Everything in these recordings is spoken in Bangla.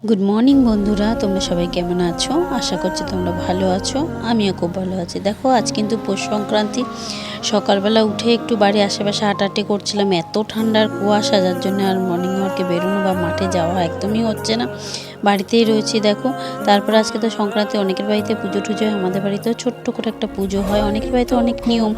গুড মর্নিং বন্ধুরা, তোমরা সবাই কেমন আছো? আশা করছি তোমরা ভালো আছো। আমিও খুব ভালো আছি। দেখো আজ কিন্তু পৌষ সংক্রান্তি। সকালবেলা উঠে একটু বাড়ির আশেপাশে হাঁটাহাঁটি করছিলাম। এত ঠান্ডার কুয়াশা, যার জন্য আর মর্নিং ওয়ার্কে বেরোনো বা মাঠে যাওয়া একদমই হচ্ছে না। বাড়িতেই রয়েছি দেখো। তারপর আজকে তো সংক্রান্তি, অনেকের বাড়িতে পুজো টুজো হয়, আমাদের বাড়িতেও ছোট্ট করে একটা পুজো হয়। অনেকের বাড়িতে অনেক নিয়ম,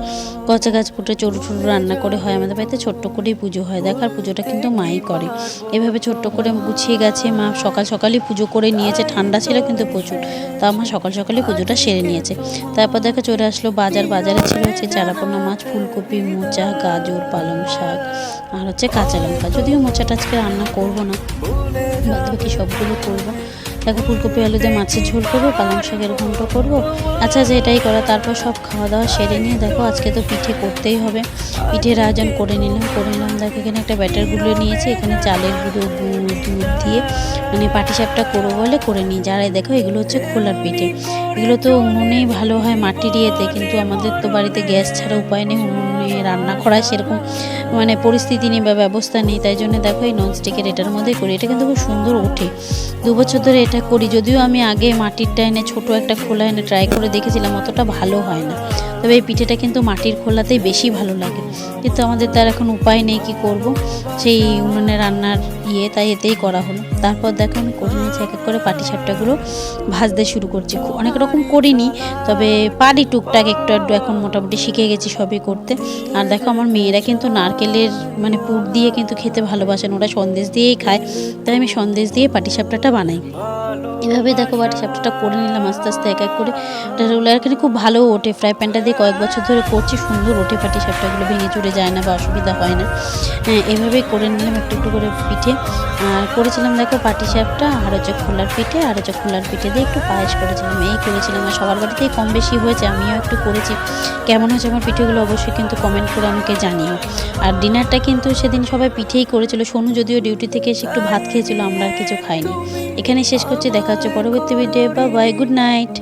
গচা গাছ ফুটে চড়ু টুরু রান্না করে হয়। আমাদের বাড়িতে ছোট্ট করেই পুজো হয়। দেখার পুজোটা কিন্তু মাই করে। এভাবে ছোট্ট করে গুছিয়ে গেছে মা। সকাল সকালই পুজো করে নিয়েছে, ঠান্ডা ছিল কিন্তু প্রচুর, তা মা সকাল সকালই পুজোটা সেরে নিয়েছে। তারপর দেখো চলে আসলো বাজারে ছিল হচ্ছে চারাপোনা মাছ, ফুলকপি, মোচা, গাজর, পালং শাক আর হচ্ছে কাঁচা লঙ্কা। যদিও মোচাটা আজকে রান্না করবো না, বাদ বাকি সবগুলো করবো। দেখো ফুলকপি আলু দিয়ে মাছের ঝোল করবো, পালং শাকের ঘন্ট করবো। আচ্ছা যে এটাই করা। তারপর সব খাওয়া দাওয়া সেরে নিয়ে দেখো আজকে তো পিঠে করতেই হবে, পিঠের আয়োজন করে নিলাম। দেখো এখানে একটা ব্যাটার গুলো নিয়েছি, এখানে চালের গুঁড়ো, গুড়, দুধ দিয়ে মানে পাটিসাপটা করবো বলে করে নিই। যারাই দেখো এগুলো হচ্ছে খোলার পিঠে। এগুলো তো উনুনেই ভালো হয়, মাটির ইয়েতে, কিন্তু আমাদের তো বাড়িতে গ্যাস ছাড়া উপায় নেই, উনুনে রান্না করার সেরকম মানে পরিস্থিতি নেই বা ব্যবস্থা নেই। তাই জন্য দেখো এই ননস্টিকের এটার মধ্যেই করি। এটা কিন্তু খুব সুন্দর ওঠে। 2 বছর ধরে এটা করি। যদিও আমি আগে মাটিরটা এনে ছোটো একটা খোলা এনে ট্রাই করে দেখেছিলাম, অতটা ভালো হয় না। তবে এই পিঠেটা কিন্তু মাটির খোলাতেই বেশি ভালো লাগে। কিন্তু আমাদের তার এখন উপায় নেই, কি করব, সেই উনুনে রান্নার তাই এতেই করা হলো। তারপর দেখো আমি করে নিয়েছি এক এক করে পাটিসাপটাগুলো ভাজতে শুরু করছি। অনেক রকম করিনি, তবে পারি টুকটাক একটু একটু, এখন মোটামুটি শিখে গেছি সবই করতে। আর দেখো আমার মেয়েরা কিন্তু নারকেলের মানে পুর দিয়ে কিন্তু খেতে ভালোবাসেন, ওরা সন্দেশ দিয়েই খায়, তাই আমি সন্দেশ দিয়ে পাটিসাপটাটা বানাই। এভাবে দেখো পাটিসাপটাটা করে নিলাম আস্তে আস্তে এক এক করে। রোলার এখানে খুব ভালো ওঠে, ফ্রাই প্যানটা দিয়ে কয়েক বছর ধরে করছি, সুন্দর ওঠে পাটিসাপটাগুলো, ভেঙে চুরে যায় না বা অসুবিধা হয় না। এভাবেই করে নিলাম একটু একটু করে পিঠে। আর করেছিলাম দেখো পাটিসাপটা, আর হচ্ছে খোলার পিঠে, আর হচ্ছে খোলার পিঠে দিয়ে একটু পায়েস করেছিলাম, এই করেছিলাম। আর সবার বাড়িতেই কম বেশি হয়েছে, আমিও একটু করেছি। কেমন হয়েছে আমার পিঠেগুলো অবশ্যই কিন্তু কমেন্ট করে আমাকে জানিও। আর ডিনারটা কিন্তু সেদিন সবাই পিঠেই করেছিল। সোনু যদিও ডিউটি থেকে এসে একটু ভাত খেয়েছিল, আমরা আর কিছু খাইনি। এখানে শেষ করছি, দেখা হচ্ছে পরবর্তী video. Bye bye, good night.